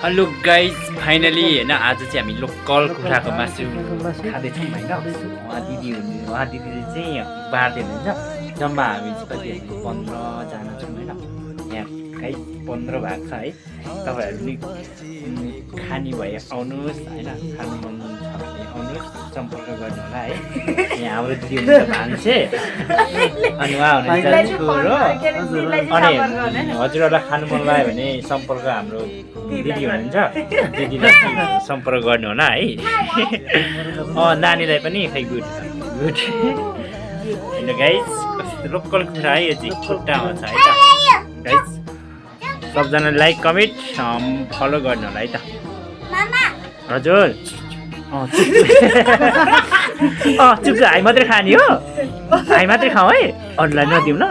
hello guys finally होइन आज चाहिँ हामी लोकल कुखुराको मासु खाँदैछौँ होइन उहाँ दिदीले चाहिँ बाँड्दै हुनुहुन्छ जम्मा हामी चाहिँ कति 15जना छौँ होइन यहाँ गाइज 15 भएको छ है तपाईँहरू पनि खाने भए आउनुहोस् होइन खानु मन छ भने आउनुहोस् सम्पर्क गर्नु होला है यहाँ हाम्रो दिदी हुनुहुन्छ भान्से अनि उहाँ हुनुहुन्छ छोरो अनि हजुरहरूलाई खानु मन लाग्यो भने सम्पर्क हाम्रो दिदी हुनुहुन्छ दिदीलाई सम्पर्क गर्नु होला है नानीलाई पनि खै गुड गुड होइन गाइज कस्तो लोकल कुखुरा है यो चाहिँ खुट्टामा छ है त गाइज सबजना लाइक कमेन्ट फलो गर्नु होला है त हजुर चुप हाई मात्रै खाने हो हाई मात्रै खाऊ है अरूलाई नदिउँ ल